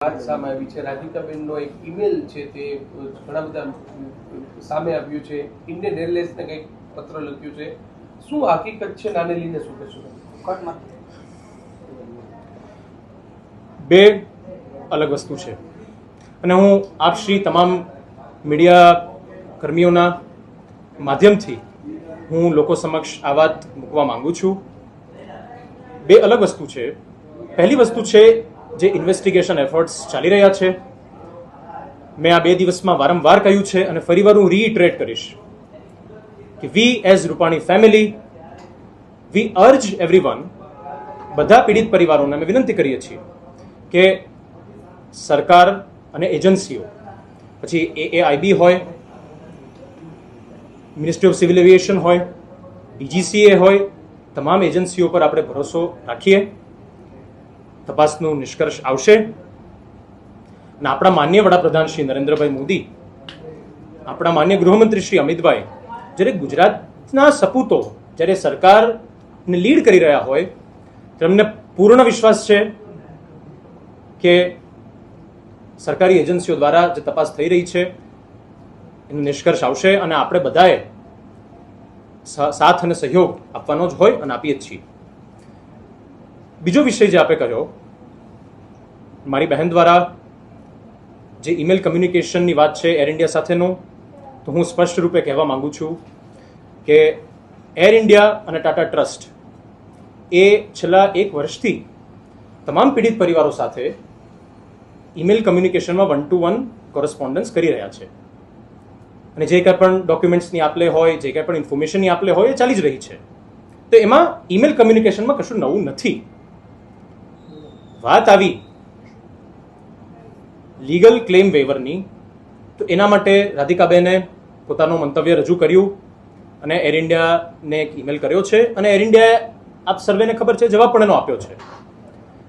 વાત સામે આવી છે. રાધિકાબેનનો એક ઈમેલ છે તે ઘણા બધા સામે આવ્યું છે. ઇન્ડિયન એરલાઇન્સને કંઈક પત્ર લખ્યું છે. શું હકીકત છે, નાને લઈને શું કહેશો? બે અલગ વસ્તુ છે અને હું આપ શ્રી તમામ મીડિયા કર્મીઓના માધ્યમથી હું લોકો સમક્ષ આ વાત મૂકવા માંગુ છું. બે અલગ વસ્તુ છે. પહેલી વસ્તુ છે જે ઇન્વેસ્ટિગેશન એફર્ટ્સ ચાલી રહ્યા છે. મેં આ 2 દિવસમાં વારંવાર કહ્યું છે અને ફરીવાર હું રીઇટરેટ કરીશ કે we as Rupani family we urge everyone, બધા પીડિત પરિવારોને અમે વિનંતી કરીએ છીએ કે સરકાર અને એજન્સીઓ, પછી AAIB હોય, મિનિસ્ટ્રી ઓફ સિવિલ એવિએશન હોય, DGCA હોય, તમામ એજન્સીઓ પર આપણે ભરોસો રાખીએ. તપાસનું નિષ્કર્ષ આવશે અને આપણા માન્ય વડાપ્રધાન શ્રી નરેન્દ્રભાઈ મોદી, આપણા માન્ય ગૃહમંત્રી શ્રી અમિતભાઈ જ્યારે ગુજરાતના સપૂતો જ્યારે સરકારને લીડ કરી રહ્યા હોય તેમને પૂર્ણ વિશ્વાસ છે કે સરકારી એજન્સીઓ દ્વારા જે તપાસ થઈ રહી છે એનો નિષ્કર્ષ આવશે અને આપણે બધાએ સાથ અને સહયોગ આપવાનો જ હોય અને આપીએ જ છીએ. બીજો વિષય જે આપણે કહ્યો, મારી બહેન દ્વારા જે ઈમેલ કમ્યુનિકેશનની વાત છે એર ઇન્ડિયા સાથેનો, તો હું સ્પષ્ટ રૂપે કહેવા માંગુ છું કે એર ઇન્ડિયા અને ટાટા ટ્રસ્ટ એ છેલ્લા 1 વર્ષથી તમામ પીડિત પરિવારો સાથે ઈમેલ કમ્યુનિકેશનમાં 1-to-1 કોરસ્પોન્ડન્સ કરી રહ્યા છે અને જે કંઈ પણ ડોક્યુમેન્ટ્સની આપ લે હોય, જે કંઈ પણ ઇન્ફોર્મેશનની આપ લે હોય એ ચાલી જ રહી છે. તો એમાં ઈમેલ કમ્યુનિકેશનમાં કશું નવું નથી. વાત આવી લીગલ ક્લેમ વેવરની, તો એના માટે રાધિકાબેને પોતાનું મંતવ્ય રજૂ કર્યું અને એર ઇન્ડિયાને એક ઈમેલ કર્યો છે અને એર ઇન્ડિયાએ, આપ સર્વેને ખબર છે, જવાબ પણ એનો આપ્યો છે.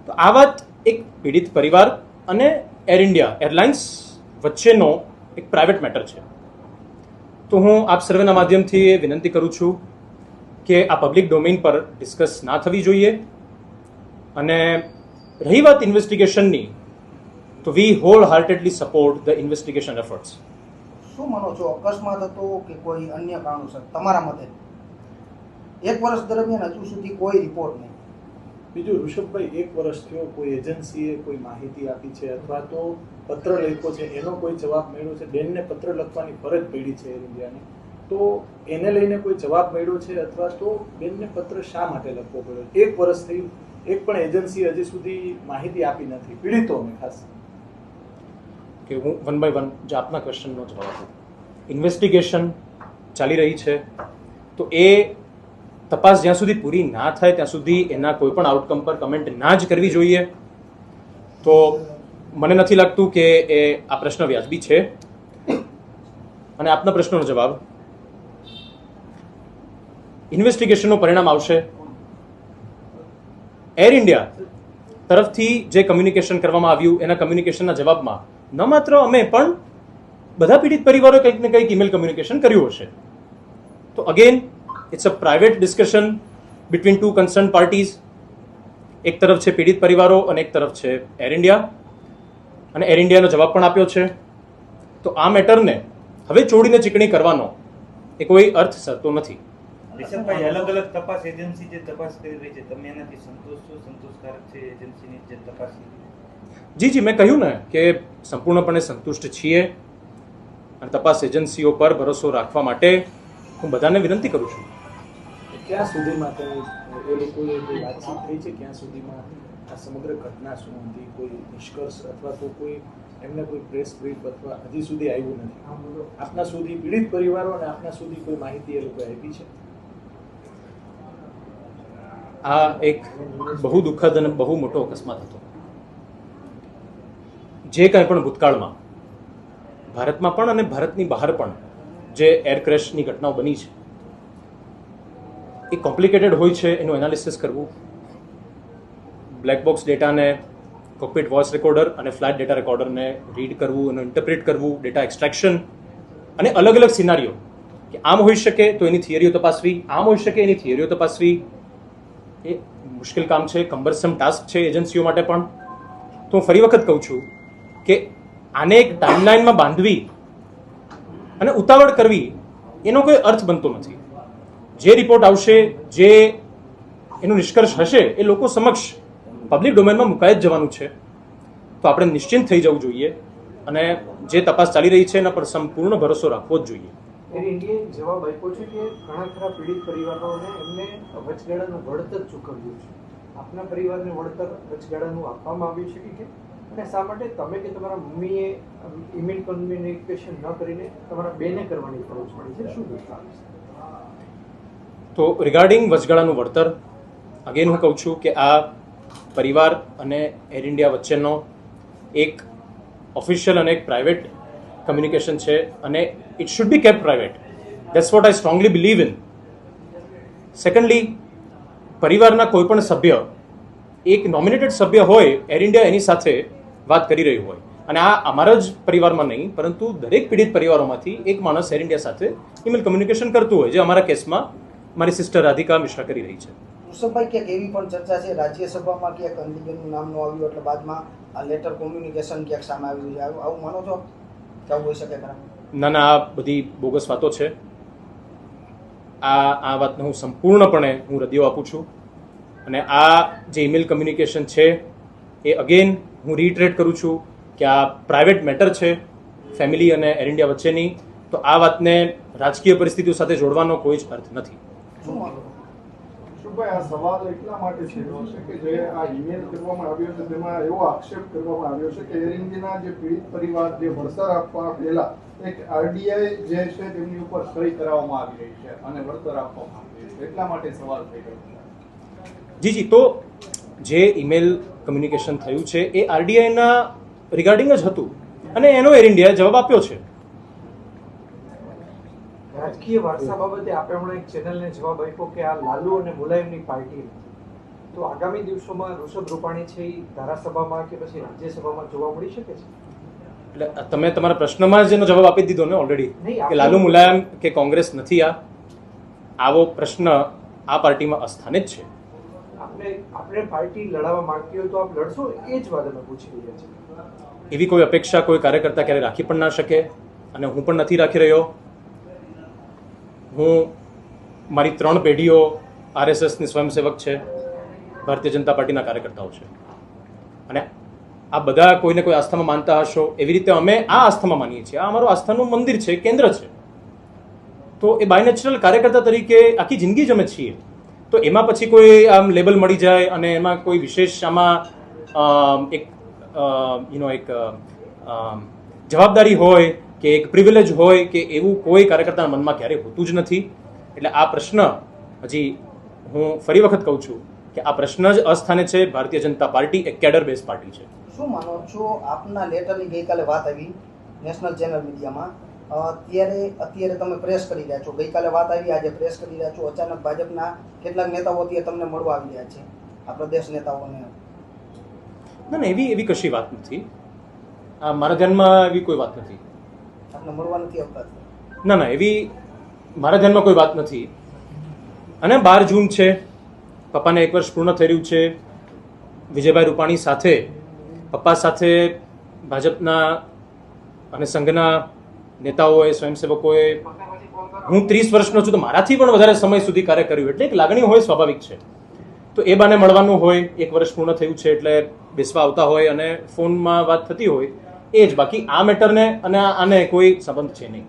તો આ વાત એક પીડિત પરિવાર અને એર ઇન્ડિયા એરલાઇન્સ વચ્ચેનો એક પ્રાઇવેટ મેટર છે. તો હું આપ સર્વેના માધ્યમથી એ વિનંતી કરું છું કે આ પબ્લિક ડોમેઇન પર ડિસ્કસ ના થવી જોઈએ. અને રહી વાત ઇન્વેસ્ટિગેશનની, તો we wholeheartedly support the investigation efforts. શું માનો છો, અકસ્માત હતો કે કોઈ અન્ય કારણોસર તમારા મતે? 1 વર્ષ દરમિયાન હજુ સુધી કોઈ રિપોર્ટ નહીં. બીજું, ઋષભભાઈ, 1 વર્ષ થયો, કોઈ એજન્સીએ કોઈ માહિતી આપી છે અથવા તો પત્ર લખ્યો છે, એનો કોઈ જવાબ મળ્યો છે? બેનને પત્ર લખવાની ફરજ પડી છે એર ઇન્ડિયાની, તો એને લઈને કોઈ જવાબ મળ્યો છે અથવા તો બેનને પત્ર શા માટે લખવો પડ્યો? 1 વર્ષ થયું, એક પણ એજન્સી હજી સુધી માહિતી આપી નથી પીડિતોને ખાસ. કે હું 1 by 1 જે આપના ક્વેશ્ચનનો જવાબ આપું. ઇન્વેસ્ટિગેશન ચાલી રહી છે, તો એ તપાસ જ્યાં સુધી પૂરી ના થાય ત્યાં સુધી એના કોઈ પણ આઉટકમ પર કમેન્ટ ના જ કરવી જોઈએ. તો મને નથી લાગતું કે એ આ પ્રશ્ન વ્યાજબી છે. અને આપના પ્રશ્નનો જવાબ, ઇન્વેસ્ટિગેશનનું પરિણામ આવશે. એર ઇન્ડિયા તરફથી જે કમ્યુનિકેશન કરવામાં આવ્યું એના કમ્યુનિકેશનના જવાબમાં ન માત્ર અમે પણ બધા પીડિત પરિવારોએ કંઈક ને કંઈક ઈમેલ કમ્યુનિકેશન કર્યું હશે. તો again it's a private discussion between 2 concern parties. એક તરફ છે પીડિત પરિવારો અને એક તરફ છે એર ઇન્ડિયા, અને એર ઇન્ડિયાનો જવાબ પણ આપ્યો છે. તો આ મેટરને હવે ચોડીને ચીકણી કરવાનો એ કોઈ અર્થ સરતો નથી. રિષભભાઈ, અલગ અલગ તપાસ એજન્સી જે તપાસ કરી રહી છે, તમે એનાથી સંતોષ છો? સંતોષકારક છે એજન્સીની જે તપાસ? જી, મેં કહ્યું ને કે સંપૂર્ણપણે સંતુષ્ટ છીએ અને તપાસ એજન્સીઓ પર ભરોસો રાખવા માટે હું બધાને વિનંતી કરું છું. ક્યાં સુધીમાં એ લોકોએ જે વાતચીત થઈ છે, ક્યાં સુધીમાં આ સમગ્ર ઘટના શું હતી? કોઈ નિષ્કર્ષ અથવા તો કોઈ એમને કોઈ પ્રેસ બ્રીફ અથવા હજી સુધી આવ્યું નથી? આપના સુધી પીડિત પરિવારો અને આપના સુધી કોઈ માહિતી એ લોકોએ આપી છે? આ એક બહુ દુઃખદ અને બહુ મોટો અકસ્માત હતો. જે કંઈ પણ ભૂતકાળમાં ભારતમાં પણ અને ભારતની બહાર પણ જે એર ક્રેશની ઘટનાઓ બની છે એ કોમ્પ્લિકેટેડ હોય છે. એનું એનાલિસિસ કરવું, બ્લેક બોક્સ ડેટાને, કોકપિટ વોઇસ રેકોર્ડર અને ફ્લાઇટ ડેટા રેકોર્ડરને રીડ કરવું અને ઇન્ટરપ્રિટ કરવું, ડેટા એક્સટ્રેક્શન અને અલગ અલગ સિનારીઓ કે આમ હોઈ શકે તો એની થિયરીઓ તપાસવી, આમ હોઈ શકે એની થિયરીઓ તપાસવી, એ મુશ્કેલ કામ છે, કમ્બરસમ ટાસ્ક છે એજન્સીઓ માટે પણ. તો હું ફરી વખત કહું છું કે આને એક ટાઈમલાઈનમાં બાંધવી અને ઉતાવળ કરવી એનો કોઈ અર્થ બનતો નથી. જે રિપોર્ટ આવશે, જે એનો નિષ્કર્ષ હશે, એ લોકો સમક્ષ પબ્લિક ડોમેનમાં મુકાઈ જ જવાનું છે. તો આપણે નિશ્ચિંત થઈ જવું જોઈએ અને જે તપાસ ચાલી રહી છે એના પર સંપૂર્ણ ભરોસો રાખવો જ જોઈએ. એર ઇન્ડિયાએ જવાબ આપ્યો છે કે ઘણા ખરા પીડિત પરિવારોને એમને વચગાળાનું વળતર ચૂકવ્યું છે. આપના પરિવારને વળતર વચગાળાનું આપવામાં આવ્યું છે કે કેમ? અને શા માટે તમે કે તમારા મમ્મીએ ઈમેલ કમ્યુનિકેશન ન કરીને તમારા બેને કરવાની ફરજ પડી છે? શું દર્શાવે છે? તો રિગાર્ડિંગ વચગાળાનું વળતર, અગેન હું કહું છું કે આ પરિવાર અને એર ઇન્ડિયા વચ્ચેનો એક ઓફિશિયલ અને એક પ્રાઇવેટ કમ્યુનિકેશન છે અને it should be kept private. That's what I strongly believe in. Secondly, પરિવારના કોઈ પણ સભ્ય, એક નોમિનેટેડ સભ્ય હોય, એર ઇન્ડિયા એની સાથે વાત કરી રહ્યું હોય, અને આ અમારા જ પરિવારમાં નહીં પરંતુ દરેક પીડિત પરિવારોમાંથી એક માણસ એર ઇન્ડિયા સાથે ઈમેલ કમ્યુનિકેશન કરતું હોય, જે અમારા કેસમાં મારી સિસ્ટર રાધિકા મિશ્રા કરી રહી છે. ઋષભભાઈ, ક્યાંક એવી પણ ચર્ચા છે રાજ્યસભામાં ક્યાંક અંજલિબેનનું નામ ન આવ્યું એટલે બાદમાં આ લેટર કોમ્યુનિકેશન ક્યાંક સામે આવ્યું છે. આવું માનો છો કે આવું હોઈ શકે ખરા? ના ના, આ બધી બોગસ વાતો છે. આ વાતને હું સંપૂર્ણપણે રદિયો આપું છું. અને આ જે ઈમેલ કમ્યુનિકેશન છે એ અગેન હું રીઇટરેટ કરું છું કે આ પ્રાઇવેટ મેટર છે ફેમિલી અને એર ઇન્ડિયા વચ્ચેની. તો આ વાતને રાજકીય પરિસ્થિતિઓ સાથે જોડવાનો કોઈ જ અર્થ નથી. શું માનો? ભાઈ, આ સવાલ એટલા માટે છેડ્યો છે કે જે આ ઈમેલ કરવામાં આવ્યો છે તેમાં એવો આક્ષેપ કરવામાં આવ્યો છે કે એર ઇન્ડિયાના જે પીડિત પરિવાર જે વળતર આપવા પહેલા એક આરડીઆઈ જે છે તેમની ઉપર સહી કરાવવામાં આવી રહી છે અને વળતર આપવામાં આવી રહ્યું છે, એટલા માટે સવાલ થઈ રહ્યો છે. જી, તો જે ઈમેલ કમ્યુનિકેશન થયું છે એ આરડીઆઈના રિગાર્ડિંગ જ હતું અને એનો એર ઇન્ડિયાએ જવાબ આપ્યો છે. રાજકીય વારસા બાબતે આપણે હમણાં એક ચેનલને જવાબ આપ્યો કે આ લાલુ અને મુલાયમની પાર્ટી નથી. તો આગામી દિવસોમાં ઋષભ રૂપાણી છે એ ધારાસભામાં કે પછી રાજ્યસભામાં જોવા મળી શકે છે? એટલે તમે તમારા પ્રશ્નમાં જ એનો જવાબ આપી દીધો ને ઓલરેડી, કે લાલુ મુલાયમ કે કોંગ્રેસ નથી. આવો પ્રશ્ન આ પાર્ટીમાં અસ્થાને જ છે. આપણે પાર્ટી લડાવવા માંગતી હોય તો આપ લડશો, એ જ વાત અમે પૂછી રહ્યા છીએ. એવી કોઈ અપેક્ષા કોઈ કાર્યકર્તા ક્યારે રાખી પણ ના શકે અને હું પણ નથી રાખી રહ્યો. હું મારી 3 પેઢીઓ આરએસએસની સ્વયંસેવક છે, ભારતીય જનતા પાર્ટીના કાર્યકર્તાઓ છે, અને આ બધા કોઈને કોઈ આસ્થામાં માનતા હશો એવી રીતે અમે આ આસ્થામાં માનીએ છીએ. આ અમારું આસ્થાનું મંદિર છે, કેન્દ્ર છે. તો એ બાય નેચરલ કાર્યકર્તા તરીકે આખી જિંદગી જ અમે છીએ. તો એમાં પછી કોઈ આમ લેબલ મળી જાય અને એમાં કોઈ વિશેષ આમાં એક જવાબદારી હોય કે એક પ્રિવિલેજ હોય કે એવું કોઈ કાર્યકર્તાના મનમાં ક્યારેય હોતું જ નથી. એટલે આ પ્રશ્ન, હજી હું ફરી વખત કહું છું કે આ પ્રશ્ન જ અસ્થાને છે. ભારતીય જનતા પાર્ટી એક કેડર બેઝ પાર્ટી છે. શું માનો છો? આપના લેટરની ગઈકાલે વાત આવી નેશનલ ચેનલ મીડિયામાં, અત્યારે તમે પ્રેસ કરી રહ્યા છો. ગઈકાલે વાત આવી, આજે પ્રેસ કરી રહ્યા છો. અચાનક ભાજપના કેટલાક નેતાઓ અત્યારે તમને મળવા આવી રહ્યા છે, આ પ્રદેશ નેતાઓને. ના, એવી કશી વાત નથી. મારા ધ્યાનમાં એવી કોઈ વાત નથી. આપને મળવા નથી આવતા? ના, એવી મારા ધ્યાનમાં કોઈ વાત નથી. અને 12 જૂન છે, પપ્પાને 1 વર્ષ પૂર્ણ થઈ રહ્યું છે. વિજયભાઈ રૂપાણી સાથે, પપ્પા સાથે ભાજપના અને સંઘના નેતાઓએ, સ્વયંસેવકોએ, હું 30 વર્ષનો છું તો મારાથી પણ વધારે સમય સુધી કાર્ય કર્યું, એટલે એક લાગણી હોય, સ્વાભાવિક છે. તો એ બાને મળવાનું હોય, 1 વર્ષ પૂર્ણ થયું છે એટલે બેસવા આવતા હોય અને ફોનમાં વાત થતી હોય, એ જ. બાકી આ મેટરને અને આને કોઈ સંબંધ છે નહીં.